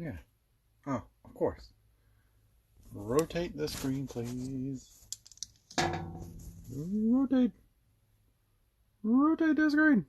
Yeah. Oh, of course. Rotate the screen, please. Rotate. Rotate the screen.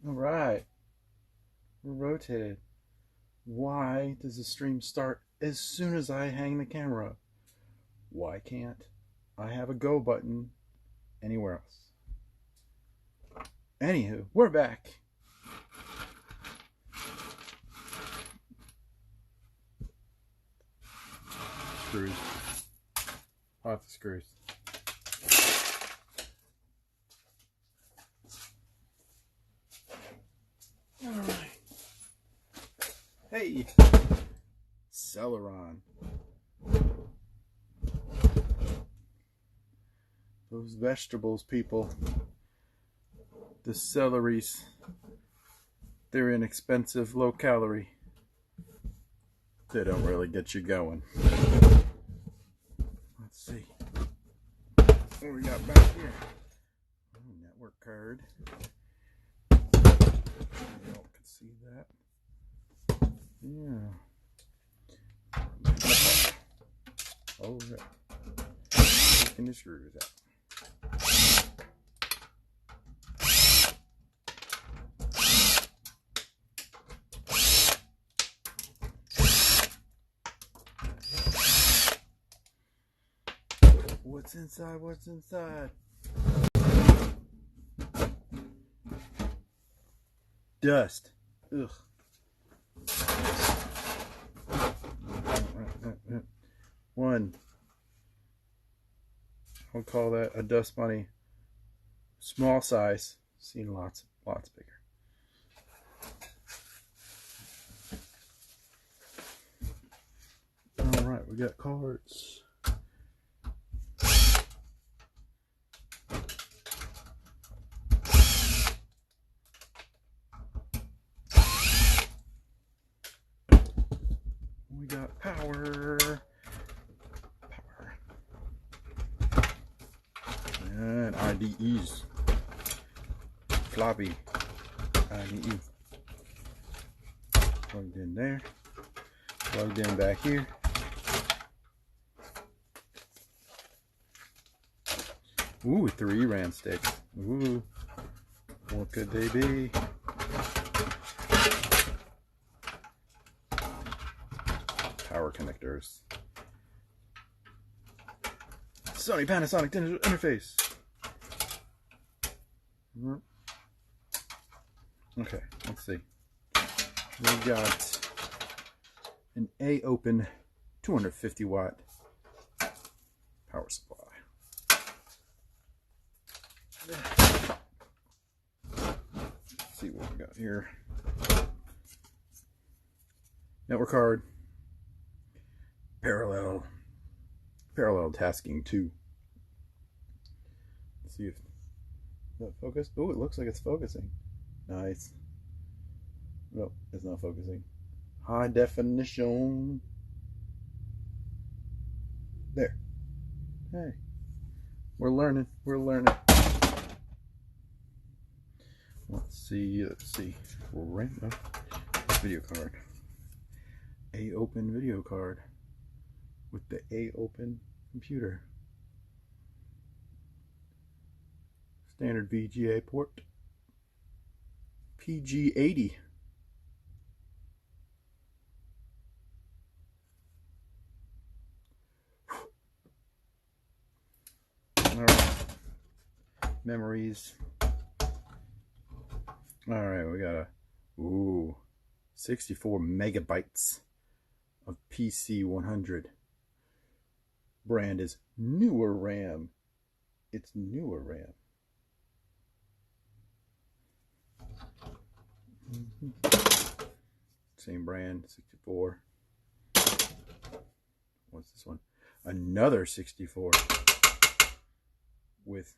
All right. We're rotated. Why does the stream start as soon as I hang the camera? Why can't I have a go button anywhere else? Anywho, we're back. Screws. Off the screws. All right. Hey, Celeron. Those vegetables, people. The celeries. They're inexpensive, low calorie. They don't really get you going. Let's see. What we got back here? Oh, network card. Y'all can see that. Yeah. Oh, yeah. Taking the screws out. What's inside? What's inside? Dust. Ugh. One. I'll call that a dust bunny. Small size. Seen lots bigger. All right, we got cards. We got power. And IDEs. Floppy IDE. Plugged in there. Plugged in back here. Ooh, 3 RAM sticks. Ooh. What could they be? Power connectors. Sony Panasonic digital interface. Okay, let's see. We got an A-Open 250 watt power supply. Let's see what we got here. Network card. Parallel tasking 2. Let's see if that focus. Oh, it looks like it's focusing. Nice. No, it's not focusing. High definition. There. Hey, we're learning. Let's see. Random video card. A-Open video card with the A-Open computer. Standard VGA port. PG80. Alright. Memories. Alright, we got a 64 megabytes of PC100. Brand is Newer RAM. It's Newer RAM. Same brand, 64. What's this one? Another 64 with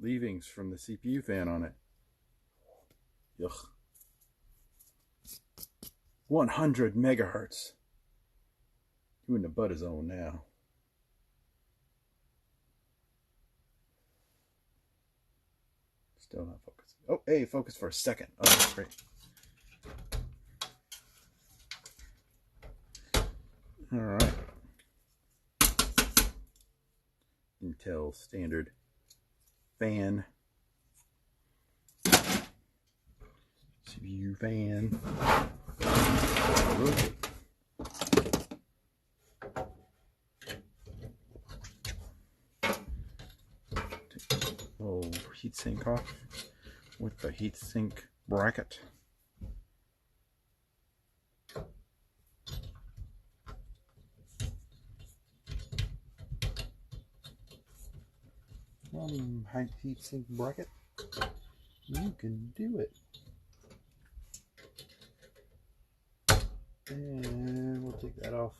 leavings from the CPU fan on it. Yuck. 100 megahertz. You in the butter zone now. Still not focusing. Oh, hey, focus for a second. Oh, great. All right. Intel standard fan. CPU fan. Rotate. Oh, heatsink off with the heatsink bracket. Heatsink bracket. You can do it. And we'll take that off.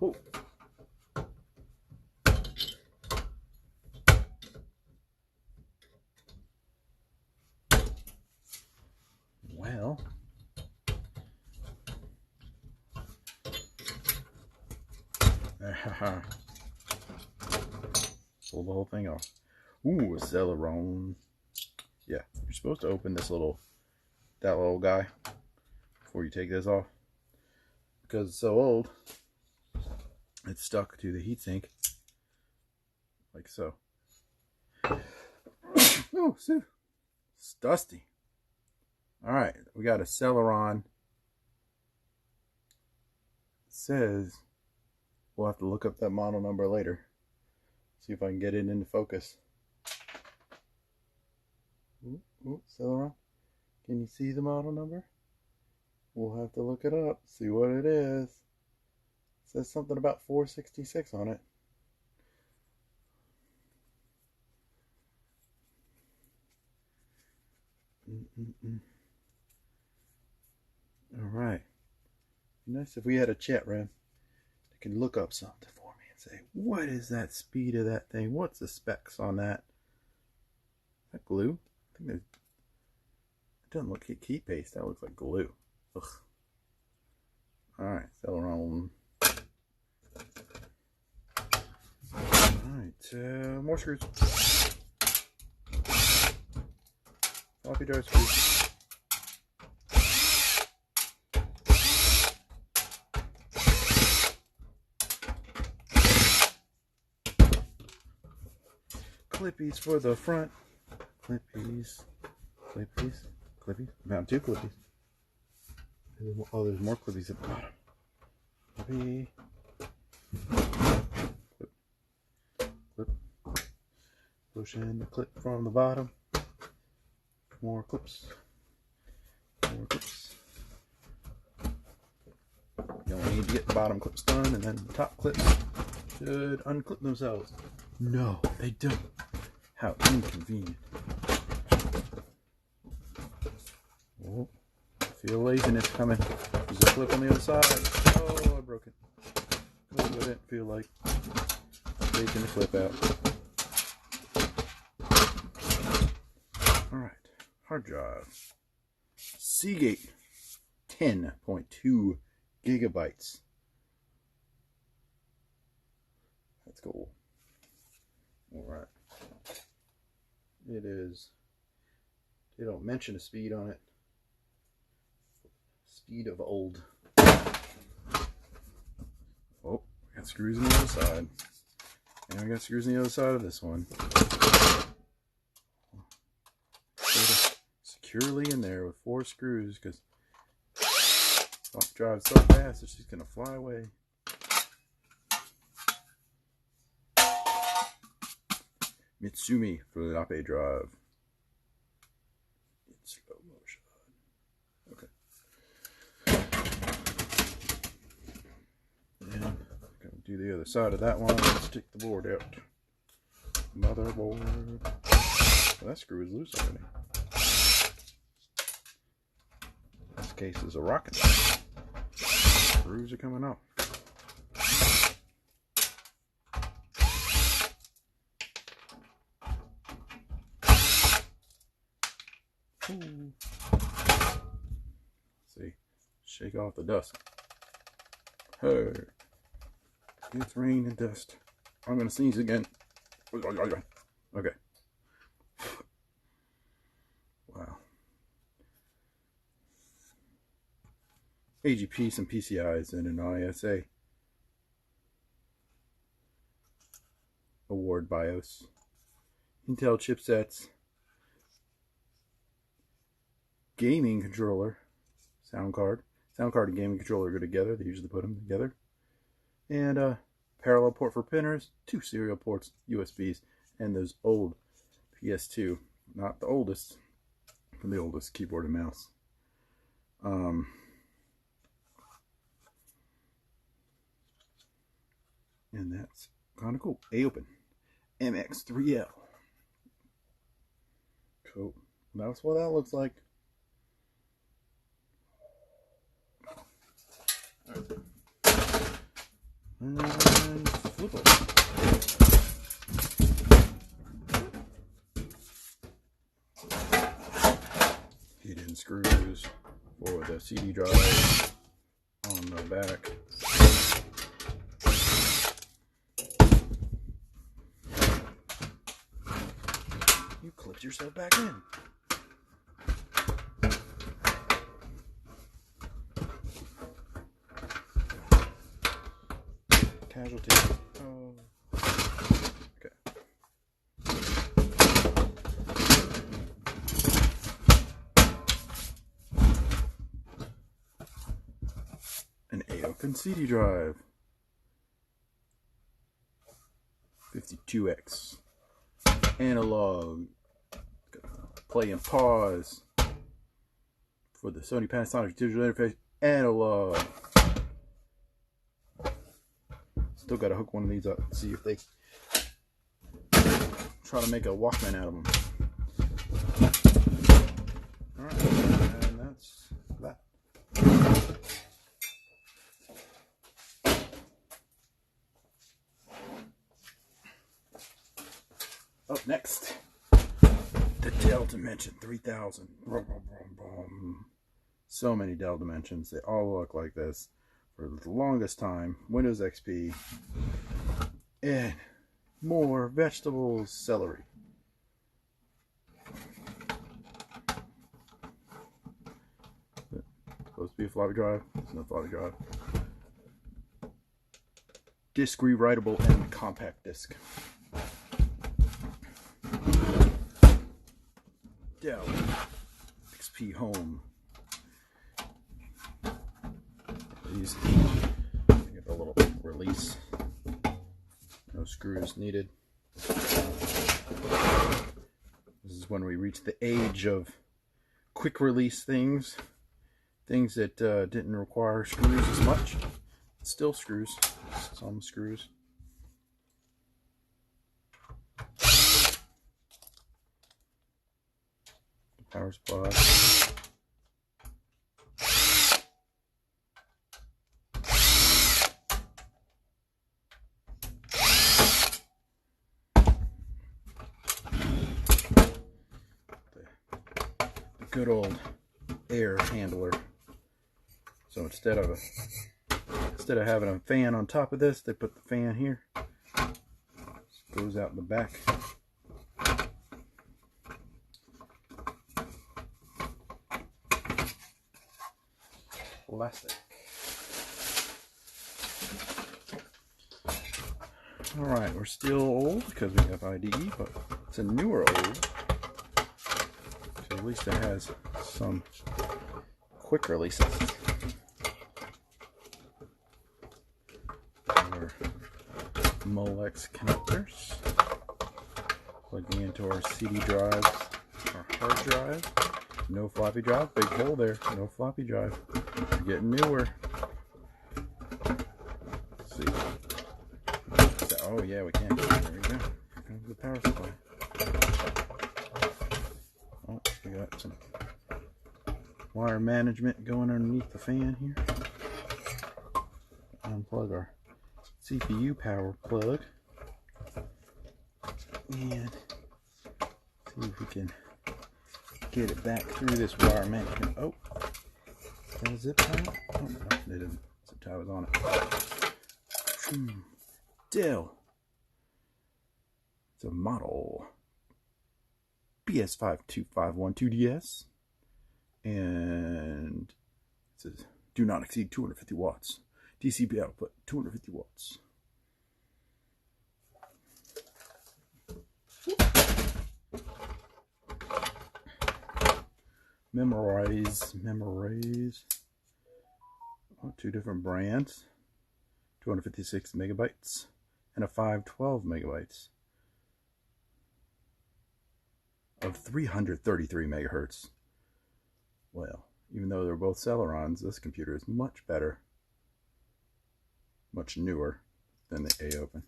Oh. Well. Pull the whole thing off. Ooh, a Celeron. Yeah, you're supposed to open this that little guy before you take this off. Because it's so old, it's stuck to the heatsink. Like so. Oh, Sue. It's dusty. Alright, we got a Celeron. It says, we'll have to look up that model number later. See if I can get it into focus. Ooh, Celeron. Can you see the model number? We'll have to look it up, see what it is. It says something about 466 on it. Alright. Nice if we had a chat room that can look up something for me and say, what is that speed of that thing? What's the specs on that? Is that glue? I think there's... It doesn't look like heat paste. That looks like glue. Ugh. Alright, Celeron. Alright, more screws. Floppy drive screws. Clippies for the front. Clippies. Clippies. Clippies. Found 2 clippies. Oh, there's more clippies at the bottom. Clippy. Clip. Clip. Push in the clip from the bottom. More clips. More clips. You only need to get the bottom clips done, and then the top clips should unclip themselves. No, they don't. How inconvenient. Oh, feel laziness coming. There's a clip on the other side. Oh, I broke it. Because I didn't feel like taking the clip out. Alright, hard drive. Seagate 10.2 gigabytes. That's cool. Alright. It is, they don't mention a speed on it. Speed of old. Oh, we got screws on the other side. And we got screws on the other side of this one. Securely in there with 4 screws because I'll drive so fast that she's going to fly away. Mitsumi floppy drive. In slow motion. Okay. And I'm going to do the other side of that one. Let's take the board out. Motherboard. Well, that screw is loose already. This case is a rocket. Screws are coming off. See, shake Get off the dust. Hey, it's rain and dust. I'm gonna sneeze again. Okay. Wow. AGP, some PCIs, and an ISA. Award BIOS. Intel chipsets. Gaming controller. Sound card. Sound card and gaming controller go together. They usually put them together. And a parallel port for printers. 2 serial ports, USBs, and those old PS2. Not the oldest, but the oldest keyboard and mouse. And that's kind of cool. A-Open MX3L. Cool. That's what that looks like. And flip it. Hidden screws for the CD drive on the back. You clipped yourself back in. Casualty. Oh. Okay. An A-Open CD drive. 52X. Analog. Play and pause. For the Sony Panasonic digital interface. Analog. Still got to hook one of these up and see if they try to make a Walkman out of them. Alright, and that's that. Up next, the Dell Dimension 3000. So many Dell Dimensions. They all look like this. For the longest time, Windows XP, and more vegetables, celery. Supposed to be a floppy drive. It's no floppy drive. Disc rewritable and compact disc. Dell XP Home. These get a little release. No screws needed. This is when we reach the age of quick release things. Things that didn't require screws as much. Still screws. Some screws. The power supply. Good old air handler. So instead of having a fan on top of this, they put the fan here. It goes out in the back. Plastic. Alright, we're still old because we have IDE, but it's a newer old. At least it has some quick releases. Our Molex connectors plugging into our CD drives, our hard drive. No floppy drive, big hole there. No floppy drive. We're getting newer. Let's see. Oh yeah, we can. There we go. Here comes the power supply. Oh, we got some wire management going underneath the fan here. Unplug our CPU power plug. And see if we can get it back through this wire management. Oh, Got a zip tie? Oh, no, they didn't. Zip tie was on it. Dell. It's a model BS52512DS. And it says do not exceed 250 watts. DCP output 250 watts. Memorize. Oh, two different brands. 256 megabytes and a 512 megabytes of 333 megahertz. Well, even though they're both Celerons, this computer is much better, much newer than the A-Open.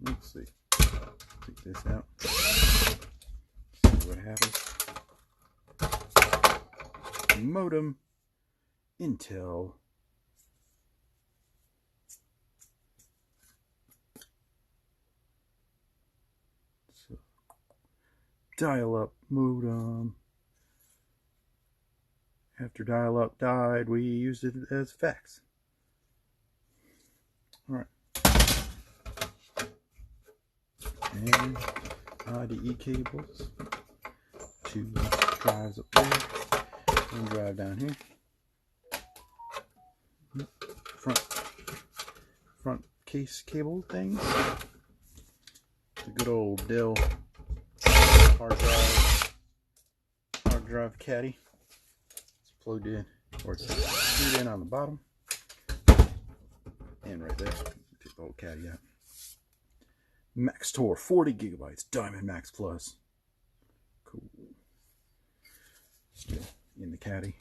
Let's see. Take this out. See what happens. Modem. Intel. So, dial-up modem. After dial-up died, we used it as fax. Alright. And IDE cables. Two drives up there. One drive down here. Front case cable thing. The good old Dell hard drive caddy. It's plugged in, or it's screwed in on the bottom, and right there. Take the whole caddy out. Max Tor 40 gigabytes, Diamond Max Plus. Cool. Still in the caddy.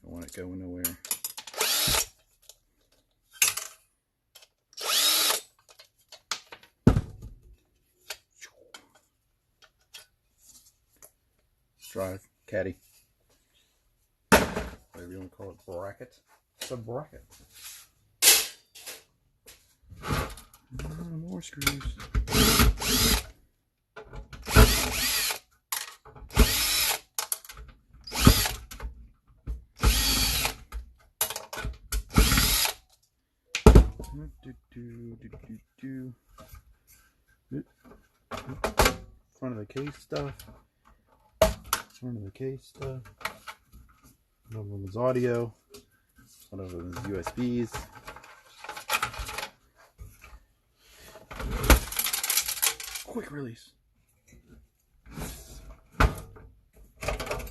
Don't want it going nowhere. Drive, caddy, whatever you want to call it, bracket. It's a bracket. More screws. Front of the case stuff. Front of the case stuff. One of them is audio. One of them is USBs. Quick release.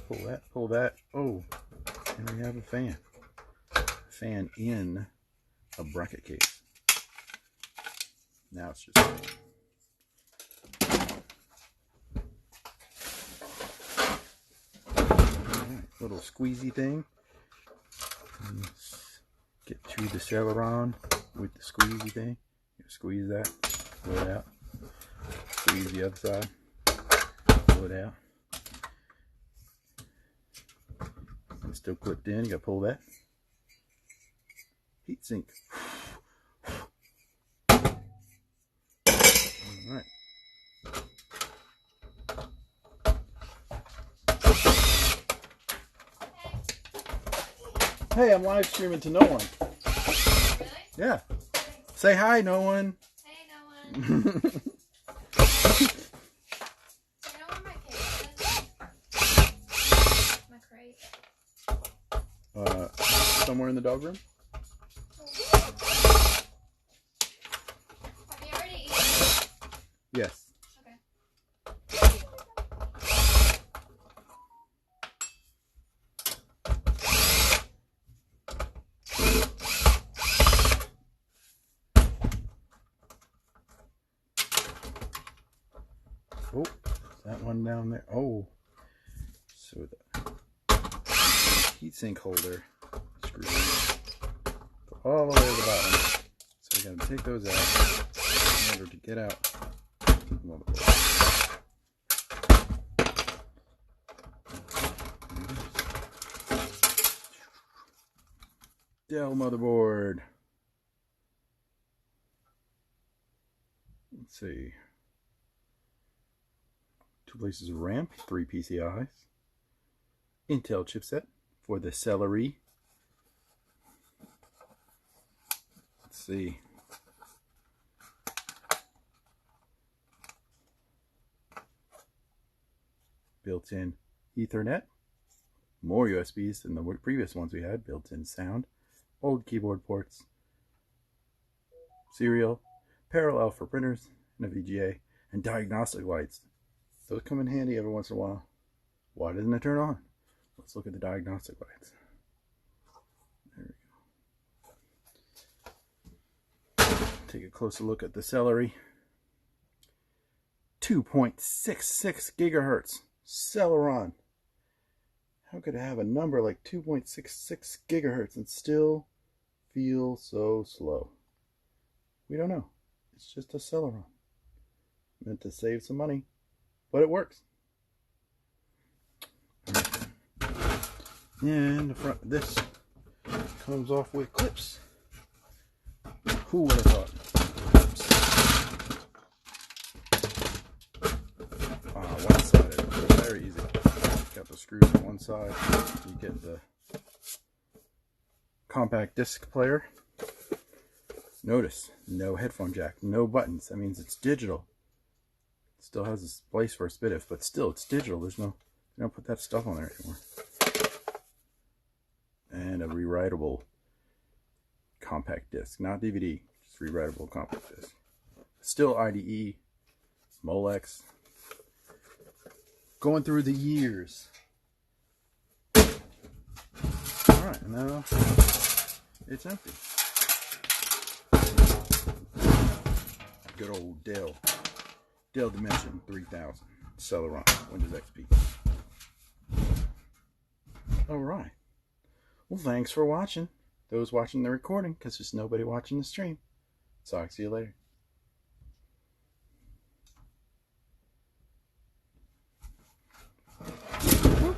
Pull that, pull that. Oh, and we have a fan. Fan in a bracket case. Now it's just little squeezy thing. Let's get to the Celeron with the squeezy thing. Squeeze that, pull it out. Squeeze the other side, pull it out. It's still clipped in. You gotta pull that. Heat sink. All right. Hey, I'm live streaming to no one. Really? Yeah. Say hi, no one. Hey, no one. Do you know where my case is? My crate. Somewhere in the dog room. Have you already eaten? Yes. Okay. Oh, that one down there. Oh, so the heatsink holder screws go all the way to the bottom. So we're going to take those out in order to get out the motherboard. Dell motherboard. Let's see. replaces RAM, 3 PCIs. Intel chipset for the Celery. Let's see. Built-in Ethernet. More USBs than the previous ones we had. Built-in sound. Old keyboard ports. Serial. Parallel for printers. And a VGA. And diagnostic lights. Those come in handy every once in a while. Why doesn't it turn on? Let's look at the diagnostic lights. There we go. Take a closer look at the Celery. 2.66 gigahertz. Celeron. How could it have a number like 2.66 gigahertz and still feel so slow? We don't know. It's just a Celeron. Meant to save some money, but it works. And the front of this comes off with clips. Who would have thought? One-sided, very easy. Got the screws on one side. You get the compact disc player. Notice, no headphone jack, no buttons. That means it's digital. Still has a place for a SPDIF, but still it's digital. There's no, you don't put that stuff on there anymore. And a rewritable compact disc, not DVD, just rewritable compact disc. Still IDE, Molex. Going through the years. Alright, and now it's empty. Good old Dell Dimension 3000 Celeron Windows XP. Alright. Well, thanks for watching. Those watching the recording, because there's nobody watching the stream. Talk to you later.